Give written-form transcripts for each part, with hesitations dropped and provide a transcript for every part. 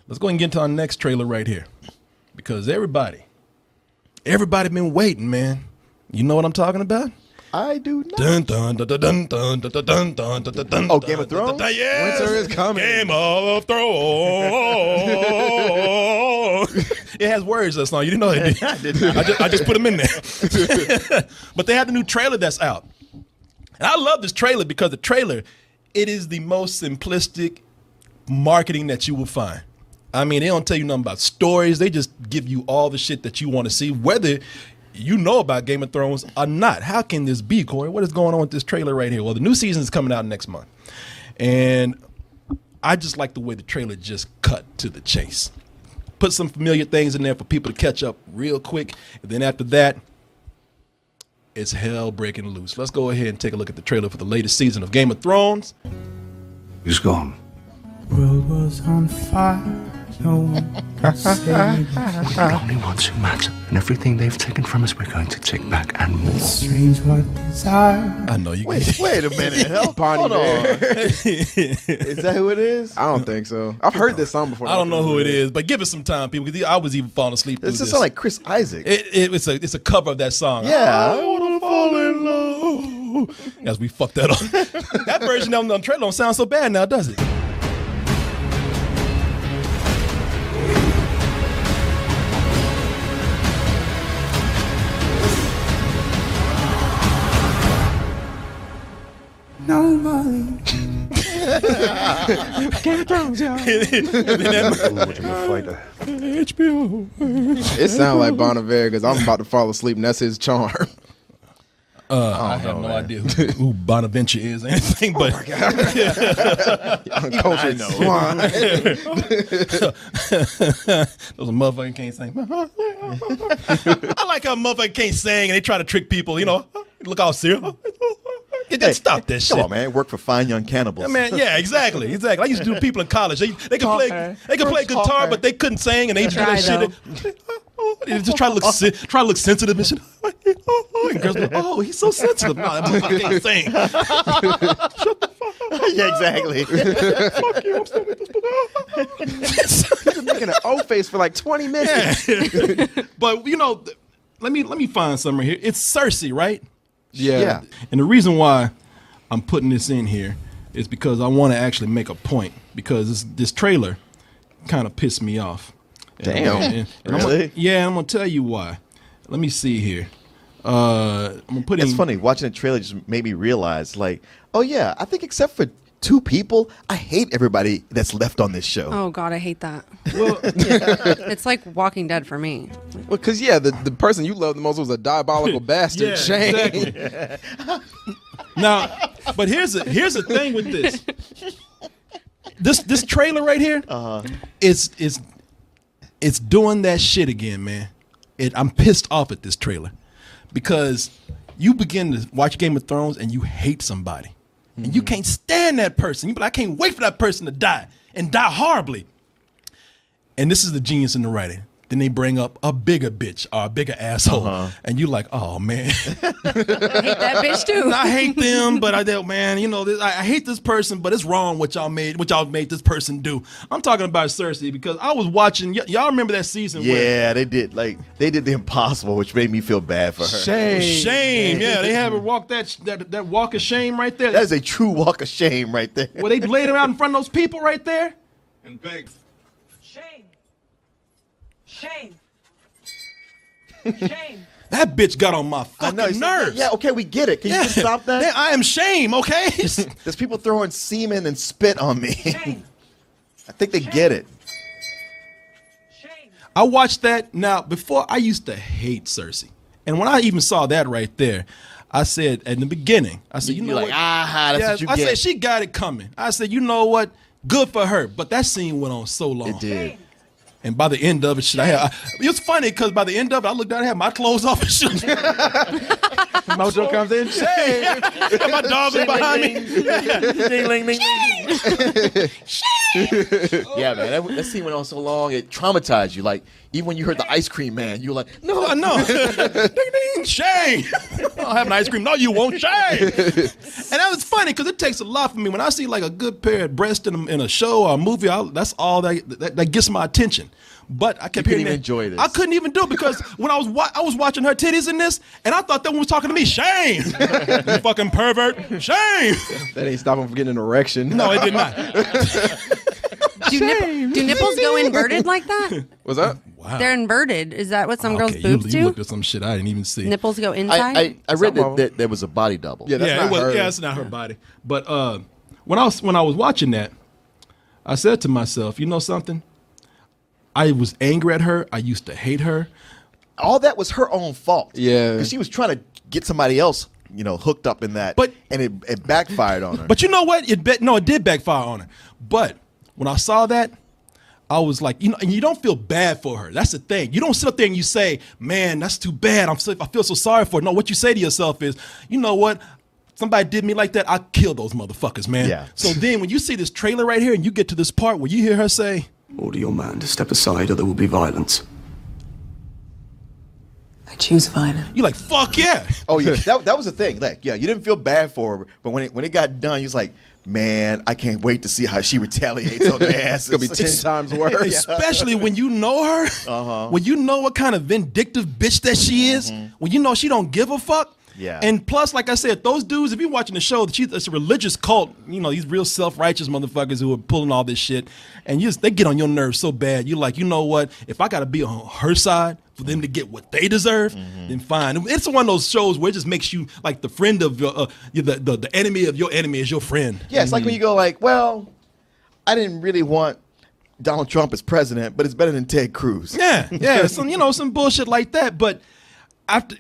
Let's go and get into our next trailer right here. Because everybody been waiting, man. You know what I'm talking about? I do not. Dun, dun, dun, dun, dun, dun, dun, dun, dun, dun, dun, dun, Oh, Game of Thrones? Yes. Winter is coming. Game of Thrones. It has words, that song. You didn't know that, did you? I just put them in there. But they have the new trailer that's out. And I love this trailer because the trailer, it is the most simplistic marketing that you will find. I mean, they don't tell you nothing about stories. They just give you all the shit that you want to see, whether you know about Game of Thrones or not. How can this be, Corey? What is going on with this trailer right here? Well, the new season is coming out next month. And I just like the way the trailer just cut to the chase. Put some familiar things in there for people to catch up real quick. And then after that, it's hell breaking loose. Let's go ahead and take a look at the trailer for the latest season of Game of Thrones. He's gone. World was on fire. No one can save We're the only ones who matter, and everything they've taken from us, we're going to take back and more. strange what desire. I know you Wait a minute. Bonnie Hold on. Bear. Is that who it is? I don't think so. I've heard this song before. I don't know who it is, but give it some time, people, because I was even falling asleep through This this. just sound like Chris Isaac. It's a cover of that song. Yeah. I wanna fall in love. As we fucked that up. That version on the trailer don't sound so bad now, does it? Nobody. Ooh, what a fighter. HBO. It sounds like Bon Iver because I'm about to fall asleep and that's his charm. I have no idea who Bonaventure is or anything, but Uncultured swine. those motherfuckers can't sing. I like how motherfuckers can't sing and they try to trick people, you know. Look all serious. Stop that shit. Come on, man. Work for Fine Young Cannibals. Yeah, man, yeah, exactly. I used to do people in college. They could play guitar, but they couldn't sing, and they do that shit. They just try to look sensitive and shit. And girls be like, oh, he's so sensitive. No, that motherfucker can't sing. Yeah, exactly. Fuck you. I'm so Making an O face for like 20 minutes. But you know, let me find something here. It's Cersei, right? Yeah. And the reason why I'm putting this in here is because I want to actually make a point, because this trailer kind of pissed me off. Damn. Really? I'm gonna tell you why. Let me see here. I'm gonna put in. It's funny. Watching the trailer just made me realize, like, oh, yeah, I think except for two people, I hate everybody that's left on this show. Oh God, I hate that. Well, It's like Walking Dead for me. Well, because, the person you loved the most was a diabolical bastard, yeah, Shane. exactly. Now, but here's the thing with this. This trailer right here, it's doing that shit again, man. I'm pissed off at this trailer because you begin to watch Game of Thrones and you hate somebody. And you can't stand that person. You be like, I can't wait for that person to die and die horribly. And this is the genius in the writing. Then they bring up a bigger bitch or a bigger asshole. And you're like, oh, man. I hate that bitch too. I hate them, but I hate this person, but it's wrong what y'all made this person do. I'm talking about Cersei because I was watching, y'all remember that season Yeah, they did the impossible, which made me feel bad for her. Shame. Yeah, they have her walk that walk of shame right there. That is a true walk of shame right there. Where they laid her out in front of those people right there. And begged. Shame. Shame. That bitch got on my I fucking know. nerves. Yeah, okay, we get it. Can you just stop that? Yeah, I am shame, okay? There's people throwing semen and spit on me. Shame. I think they get it. Shame. I watched that. Now, before I used to hate Cersei. And when I even saw that right there, I said at the beginning, I said, you know You're what? like, that's what you I get. said, she got it coming. I said, you know what? Good for her. But that scene went on so long. It did. And by the end of it, it's funny because by the end of it, I looked down, I had my clothes off and shit. Mojo comes in. Shane. Got my dog behind me. Yeah, man, that scene went on so long, it traumatized you. Like, even when you heard the ice cream man, you were like, no. I know. Ding, ding, Shane. I'll have an ice cream. No, you won't, Shane. And that was funny funny because it takes a lot for me when I see like a good pair of breasts in a show or a movie. That's all that gets my attention. But I kept couldn't hearing even that. enjoy this. I couldn't even do it because when I was watching her titties in this, and I thought that one was talking to me. Shame, you fucking pervert. Shame. That ain't stop him from getting an erection. No, it did not. Do nipples go inverted like that? What's that? Wow. They're inverted. Is that what some girls' Okay, boobs you do? looked at some shit I didn't even see. Nipples go inside. I read Some of that there was a body double. Yeah, that's not her. Yeah, it's not her body. But when I was watching that, I said to myself, you know something? I was angry at her. I used to hate her. All that was her own fault. Yeah. Because she was trying to get somebody else, hooked up in that. And it backfired on her. But you know what? It did backfire on her. But when I saw that, I was like, and you don't feel bad for her. That's the thing. You don't sit up there and you say, man, that's too bad. I feel so sorry for her. No, what you say to yourself is, you know what? Somebody did me like that. I kill those motherfuckers, man. Yeah. So then when you see this trailer right here and you get to this part where you hear her say, Order your man to step aside or there will be violence. I choose violence. you're like, fuck yeah. Oh yeah, that was the thing. Like, yeah, you didn't feel bad for her, but when it got done, you was like, man, I can't wait to see how she retaliates on their asses. It's gonna be 10 times worse. Especially when you know her, when you know what kind of vindictive bitch that she is, when you know she don't give a fuck. Yeah. And plus, like I said, those dudes, if you're watching the show, it's a religious cult. These real self-righteous motherfuckers who are pulling all this shit, and they get on your nerves so bad. You're like, you know what? If I got to be on her side for them to get what they deserve, then fine. It's one of those shows where it just makes you like the friend of your, the enemy of your enemy is your friend. Yeah, it's like when you go like, well, I didn't really want Donald Trump as president, but it's better than Ted Cruz. Yeah, some bullshit like that. But after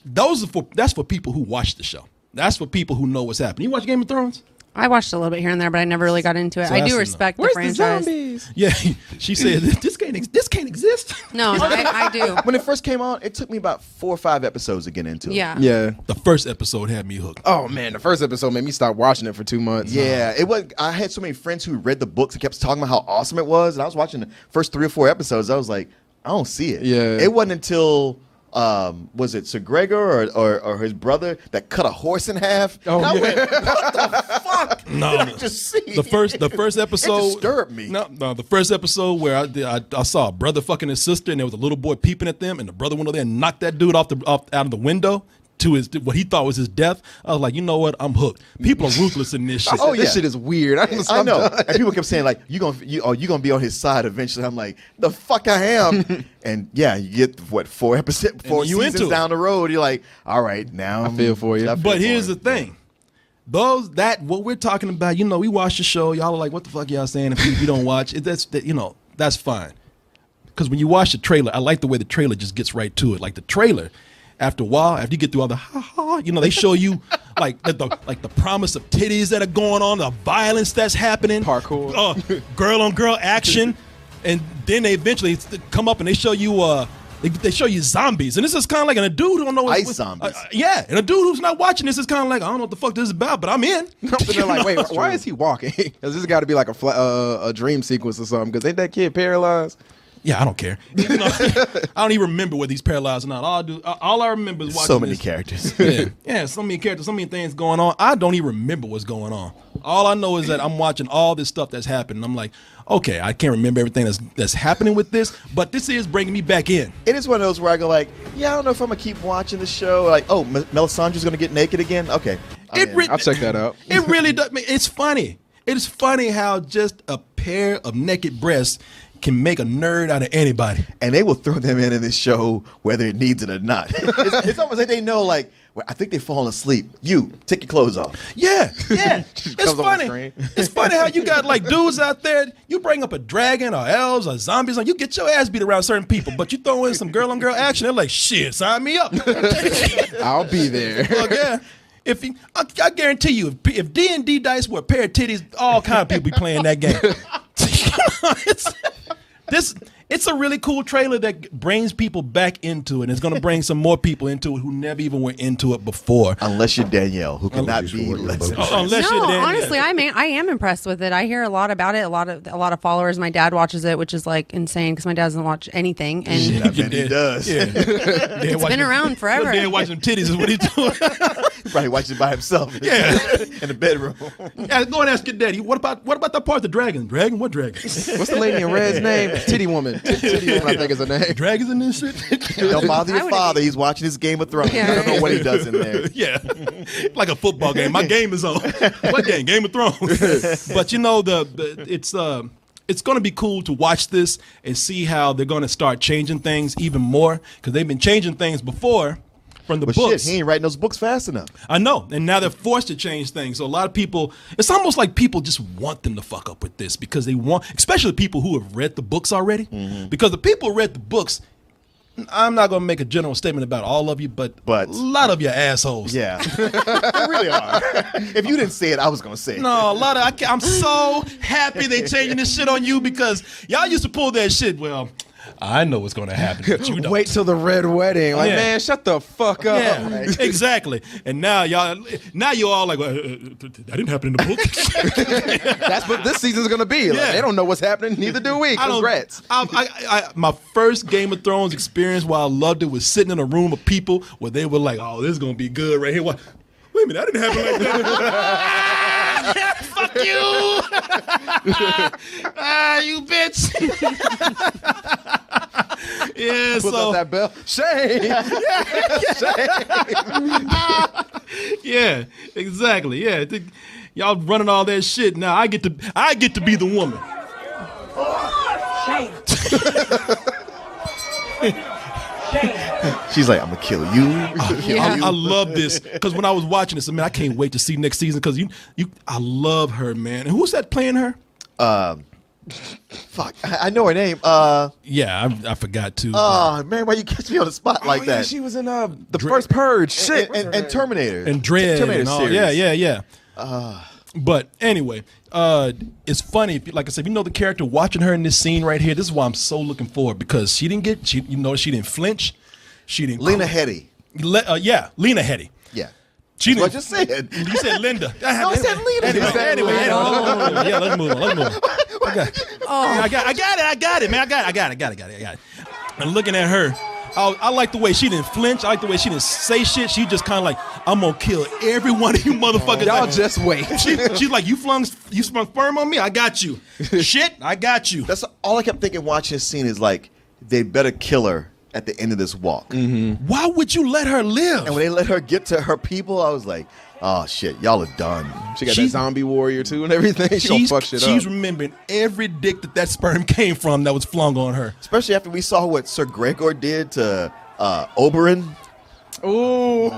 that's for people who watch the show. That's for people who know what's happening. You watch Game of Thrones? I watched a little bit here and there, but I never really got into it. So I that's do enough. respect the Where's the franchise. zombies? Yeah, she said this can't exist. No, I do. When it first came on, it took me about 4 or 5 episodes to get into it. Yeah. Yeah. The first episode had me hooked. Oh man, the first episode made me stop watching it for 2 months. Yeah, it was. I had so many friends who read the books and kept talking about how awesome it was, and I was watching the first 3 or 4 episodes. I was like, I don't see it. Yeah. It wasn't until was it Sir Gregor or his brother that cut a horse in half? Oh, and I yeah. went, what the fuck? No, did I just see? the first episode It disturbed me. No, the first episode where I saw a brother fucking his sister, and there was a little boy peeping at them, and the brother went over there and knocked that dude out of the window to what he thought was his death. I was like, you know what? I'm hooked. People are ruthless in this shit. Oh, This yeah. shit is weird. I know. And people kept saying like, you gonna be on his side eventually. I'm like, the fuck I am. And yeah, you get what 4 episodes, 4 you seasons into it. down the road. You're like, all right, now I feel for you. I feel But for here's you. the thing. What we're talking about, we watch the show. Y'all are like, what the fuck y'all saying if you don't watch it? That's fine. Because when you watch the trailer, I like the way the trailer just gets right to it. Like the trailer, after a while, after you get through all the they show you like the promise of titties that are going on, the violence that's happening, Parkour. girl on girl action, and then they eventually come up and they show you they show you zombies, and this is kind of like, and a dude who don't know Ice zombies. Yeah, and a dude who's not watching this is kind of like, I don't know what the fuck this is about, but I'm in. I'm sitting there like, wait, why is he walking? Because this got to be like a dream sequence or something. Because ain't that kid paralyzed? Yeah, I don't care. I don't even remember whether he's paralyzed or not. All I remember is watching So many this. characters. Yeah, so many characters, so many things going on. I don't even remember what's going on. All I know is that I'm watching all this stuff that's happening. I'm like, okay, I can't remember everything that's happening with this, but this is bringing me back in. It is one of those where I go like, yeah, I don't know if I'm gonna keep watching the show. Like, oh, Melisandre's gonna get naked again. Okay, I'm in. I'll check that out. It really does. It's funny. It's funny how just a pair of naked breasts can make a nerd out of anybody. And they will throw them in this show whether it needs it or not. It's almost like they know, like, well, I think they've fallen asleep. You take your clothes off. Yeah. It's comes on the funny. screen. It's funny how you got like dudes out there. You bring up a dragon or elves or zombies, and you get your ass beat around certain people. But you throw in some girl on girl action, they're like, shit, sign me up. I'll be there. Fuck yeah. I guarantee you, if D&D dice were a pair of titties, all kind of people be playing that game. It's a really cool trailer that brings people back into it. And it's going to bring some more people into it who never even were into it before. Unless you're Danielle, who cannot be. Unless No, you're Danielle. honestly, I am impressed with it. I hear a lot about it. A lot of followers. My dad watches it, which is like insane because my dad doesn't watch anything. And I bet he does. Yeah. it's been around forever. Dad watching titties is what he's doing. Probably watching by himself. Yeah. In the bedroom. Yeah, go and ask your daddy. What about that part? The dragon? Dragon? What dragon? What's the lady in Red's name? Titty Woman. Titty Woman, I think is her name. Dragons in this shit? Don't bother I your would've- father. He's watching his Game of Thrones. Yeah, I don't know right. what he does in there. Yeah, like a football game. My game is on. What game? Game of Thrones. But you know, it's going to be cool to watch this and see how they're going to start changing things even more, because they've been changing things before from the But books. shit, he ain't writing those books fast enough. I know, and now they're forced to change things. So a lot of people, it's almost like people just want them to fuck up with this because they want, especially people who have read the books already. Because the people who read the books, I'm not going to make a general statement about all of you, but a lot of you assholes. Yeah. They really are. If you didn't say it, I was going to say it. No, a lot of I'm so happy they changing this shit on you because y'all used to pull that shit. Well, I know what's going to happen, but you don't. Wait till the red wedding. Like, Yeah. man, shut the fuck up. Yeah, exactly. And now you're all like, well, that didn't happen in the book. That's what this season's gonna be. Like, Yeah. they don't know what's happening. Neither do we. I don't- Congrats. My first Game of Thrones experience while I loved it was sitting in a room of people where they were like, oh, this is going to be good right here. Wait a minute, that didn't happen like that. Fuck you. You bitch. Yeah, Put so up that bell. Shame. yeah, exactly. Yeah, y'all running all that shit. Now I get to be the woman. Shame. Shame. She's like, I'm going to kill you. Yeah. I love this because when I was watching this, man, I can't wait to see next season because I love her, man. And who's that playing her? Fuck. I know her name. Yeah, I forgot too. Oh, man, why you catch me on the spot like Yeah, that? she was in the first Purge. Shit. And Terminator. and Dread Terminator and all. series. Yeah. But anyway, it's funny. Like I said, you know the character watching her in this scene right here. This is why I'm so looking forward because she didn't flinch. She didn't. Lena Headey. Yeah, Lena Headey. Yeah. She What I didn't. just said. You said Linda. No, I said Lena. Anyway, Lena. yeah, let's move on. I got it, man. I got it. And looking at her, I like the way she didn't flinch. I like the way she didn't say shit. She just kind of like, I'm gonna kill every one of you motherfuckers. Y'all Like, just wait. she's like, you sprung sperm on me. I got you. Shit, I got you. That's all I kept thinking watching this scene is like, they better kill her at the end of this walk. Why would you let her live? And when they let her get to her people, I was like, oh shit, y'all are done. She got that zombie warrior too and everything. She gonna fuck shit she's up. remembering every dick that sperm came from that was flung on her. Especially after we saw what Sir Gregor did to Oberyn. Ooh.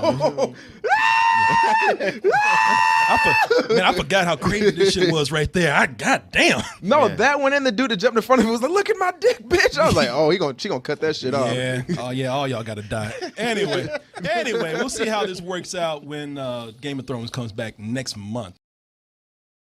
I forgot how crazy this shit was right there. Goddamn. No, that one and the dude that jumped in front of him was like, "Look at my dick, bitch." I was like, "Oh, she gonna cut that shit off." Yeah. Oh yeah. All y'all gotta die. Anyway, we'll see how this works out when Game of Thrones comes back next month.